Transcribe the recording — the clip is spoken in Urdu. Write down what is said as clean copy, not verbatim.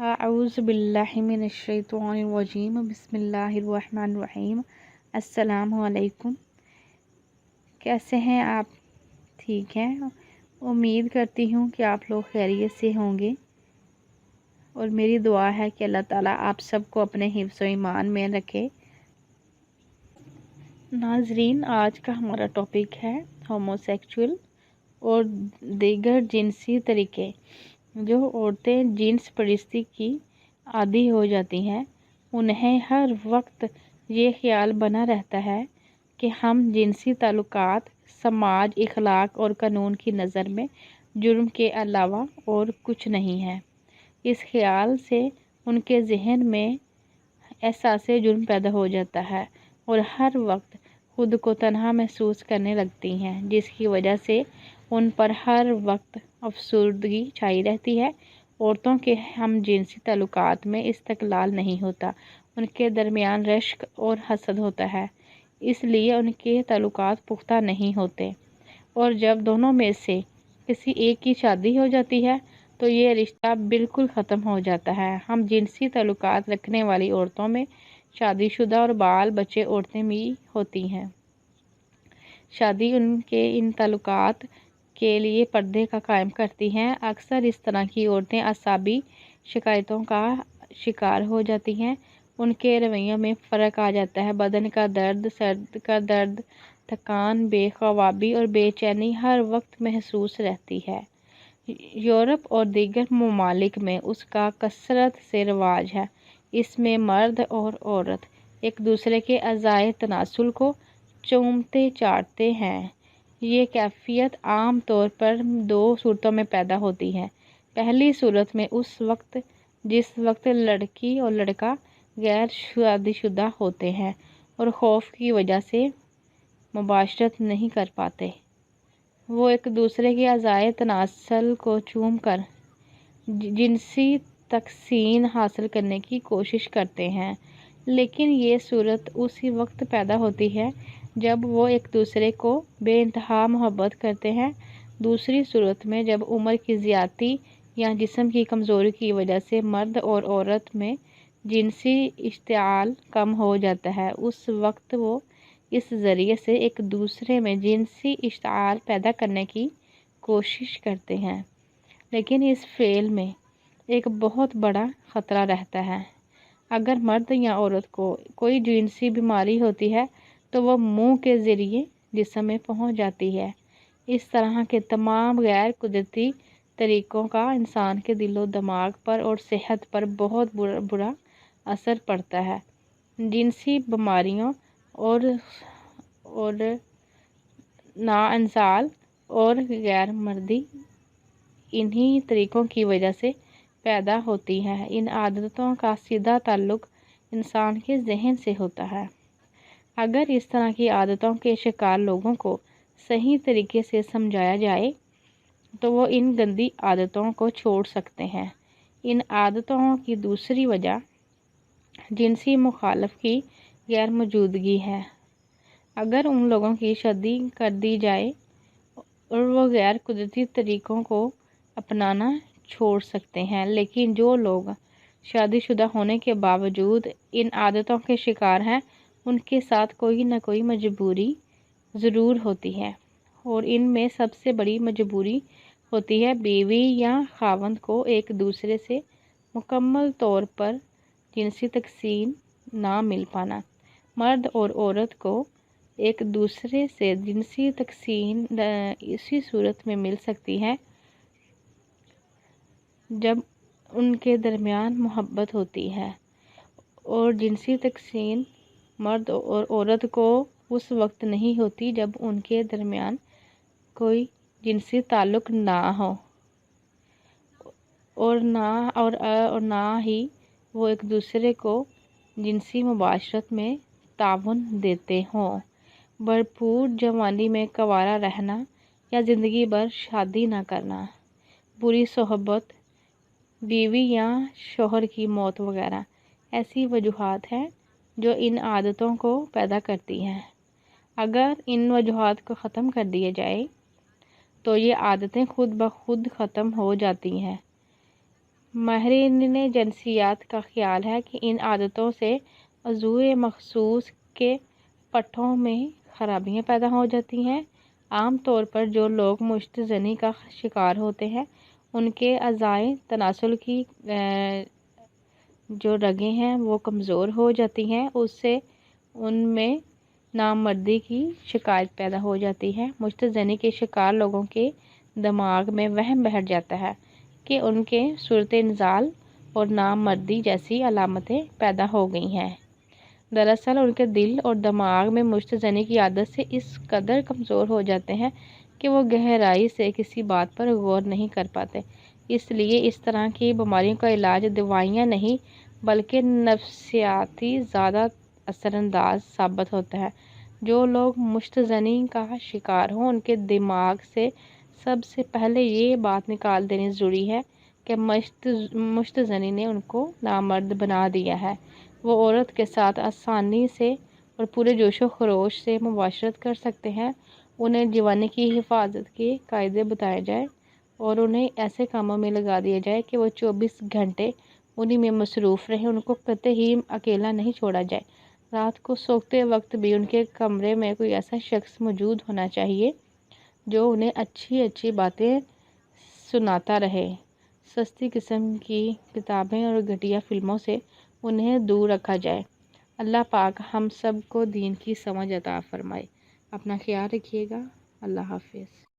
اعوذ باللہ من الشیطان الرجیم بسم اللہ الرحمن الرحیم۔ السلام علیکم، کیسے ہیں آپ؟ ٹھیک ہیں؟ امید کرتی ہوں کہ آپ لوگ خیریت سے ہوں گے، اور میری دعا ہے کہ اللہ تعالیٰ آپ سب کو اپنے حفظ و ایمان میں رکھے۔ ناظرین، آج کا ہمارا ٹاپک ہے ہومو سیکچول اور دیگر جنسی طریقے۔ جو عورتیں جنس پرستی کی عادی ہو جاتی ہیں، انہیں ہر وقت یہ خیال بنا رہتا ہے کہ ہم جنسی تعلقات سماج، اخلاق اور قانون کی نظر میں جرم کے علاوہ اور کچھ نہیں ہے۔ اس خیال سے ان کے ذہن میں احساس جرم پیدا ہو جاتا ہے اور ہر وقت خود کو تنہا محسوس کرنے لگتی ہیں، جس کی وجہ سے ان پر ہر وقت افسردگی چھائی رہتی ہے۔ عورتوں کے ہم جنسی تعلقات میں استقلال نہیں ہوتا، ان کے درمیان رشک اور حسد ہوتا ہے، اس لیے ان کے تعلقات پختہ نہیں ہوتے، اور جب دونوں میں سے کسی ایک کی شادی ہو جاتی ہے تو یہ رشتہ بالکل ختم ہو جاتا ہے۔ ہم جنسی تعلقات رکھنے والی عورتوں میں شادی شدہ اور بال بچے عورتیں بھی ہوتی ہیں۔ شادی ان کے ان تعلقات کے لیے پردے کا قائم کرتی ہیں۔ اکثر اس طرح کی عورتیں اعصابی شکایتوں کا شکار ہو جاتی ہیں، ان کے رویوں میں فرق آ جاتا ہے، بدن کا درد، سر کا درد، تھکان، بے خوابی اور بے چینی ہر وقت محسوس رہتی ہے۔ یورپ اور دیگر ممالک میں اس کا کثرت سے رواج ہے۔ اس میں مرد اور عورت ایک دوسرے کے اعضائے تناسل کو چومتے چاٹتے ہیں۔ یہ کیفیت عام طور پر دو صورتوں میں پیدا ہوتی ہے۔ پہلی صورت میں اس وقت جس وقت لڑکی اور لڑکا غیر شادی شدہ ہوتے ہیں اور خوف کی وجہ سے مباشرت نہیں کر پاتے، وہ ایک دوسرے کے اعضائے تناسل کو چوم کر جنسی تسکین حاصل کرنے کی کوشش کرتے ہیں، لیکن یہ صورت اسی وقت پیدا ہوتی ہے جب وہ ایک دوسرے کو بے انتہا محبت کرتے ہیں۔ دوسری صورت میں جب عمر کی زیادتی یا جسم کی کمزوری کی وجہ سے مرد اور عورت میں جنسی اشتعال کم ہو جاتا ہے، اس وقت وہ اس ذریعے سے ایک دوسرے میں جنسی اشتعال پیدا کرنے کی کوشش کرتے ہیں، لیکن اس فعل میں ایک بہت بڑا خطرہ رہتا ہے۔ اگر مرد یا عورت کو کوئی جنسی بیماری ہوتی ہے تو وہ منہ کے ذریعے جسم میں پہنچ جاتی ہے۔ اس طرح کے تمام غیر قدرتی طریقوں کا انسان کے دل و دماغ پر اور صحت پر بہت برا اثر پڑتا ہے۔ جنسی بیماریوں اور ناانصال اور غیر مردی انہی طریقوں کی وجہ سے پیدا ہوتی ہے۔ ان عادتوں کا سیدھا تعلق انسان کے ذہن سے ہوتا ہے۔ اگر اس طرح کی عادتوں کے شکار لوگوں کو صحیح طریقے سے سمجھایا جائے تو وہ ان گندی عادتوں کو چھوڑ سکتے ہیں۔ ان عادتوں کی دوسری وجہ جنسی مخالف کی غیر موجودگی ہے۔ اگر ان لوگوں کی شادی کر دی جائے اور وہ غیر قدرتی طریقوں کو اپنانا چھوڑ سکتے ہیں، لیکن جو لوگ شادی شدہ ہونے کے باوجود ان عادتوں کے شکار ہیں، ان کے ساتھ کوئی نہ کوئی مجبوری ضرور ہوتی ہے، اور ان میں سب سے بڑی مجبوری ہوتی ہے بیوی یا خاوند کو ایک دوسرے سے مکمل طور پر جنسی تسکین نہ مل پانا۔ مرد اور عورت کو ایک دوسرے سے جنسی تسکین اسی صورت میں مل سکتی ہے جب ان کے درمیان محبت ہوتی ہے، اور جنسی تسکین مرد اور عورت کو اس وقت نہیں ہوتی جب ان کے درمیان کوئی جنسی تعلق نہ ہو اور نہ ہی وہ ایک دوسرے کو جنسی مباشرت میں تعاون دیتے ہوں۔ بھرپور جوانی میں کنوارا رہنا یا زندگی بھر شادی نہ کرنا، بری صحبت، بیوی یا شوہر کی موت وغیرہ ایسی وجوہات ہیں جو ان عادتوں کو پیدا کرتی ہیں۔ اگر ان وجوہات کو ختم کر دیا جائے تو یہ عادتیں خود بخود ختم ہو جاتی ہیں۔ ماہرین جنسیات کا خیال ہے کہ ان عادتوں سے عضو مخصوص کے پٹھوں میں خرابیاں پیدا ہو جاتی ہیں۔ عام طور پر جو لوگ مشت زنی کا شکار ہوتے ہیں ان کے اعضائے تناسل کی جو رگیں ہیں وہ کمزور ہو جاتی ہیں، اس سے ان میں نامردی کی شکایت پیدا ہو جاتی ہے۔ مشت زنی کے شکار لوگوں کے دماغ میں وہم بیٹھ جاتا ہے کہ ان کے صورت نزال اور نامردی جیسی علامتیں پیدا ہو گئی ہیں۔ دراصل ان کے دل اور دماغ میں مشت زنی کی عادت سے اس قدر کمزور ہو جاتے ہیں کہ وہ گہرائی سے کسی بات پر غور نہیں کر پاتے۔ اس لیے اس طرح کی بیماریوں کا علاج دوائیاں نہیں بلکہ نفسیاتی زیادہ اثر انداز ثابت ہوتا ہے۔ جو لوگ مشت زنی کا شکار ہوں ان کے دماغ سے سب سے پہلے یہ بات نکال دینی ضروری ہے کہ مشت زنی نے ان کو نامرد بنا دیا ہے۔ وہ عورت کے ساتھ آسانی سے اور پورے جوش و خروش سے مباشرت کر سکتے ہیں۔ انہیں جوانی کی حفاظت کے قاعدے بتائے جائیں اور انہیں ایسے کاموں میں لگا دیا جائے کہ وہ 24 گھنٹے انہی میں مصروف رہیں۔ ان کو قطعی اکیلا نہیں چھوڑا جائے۔ رات کو سوتے وقت بھی ان کے کمرے میں کوئی ایسا شخص موجود ہونا چاہیے جو انہیں اچھی اچھی باتیں سناتا رہے۔ سستی قسم کی کتابیں اور گھٹیا فلموں سے انہیں دور رکھا جائے۔ اللہ پاک ہم سب کو دین کی سمجھ عطا فرمائے۔ اپنا خیال رکھیے گا۔ اللہ حافظ۔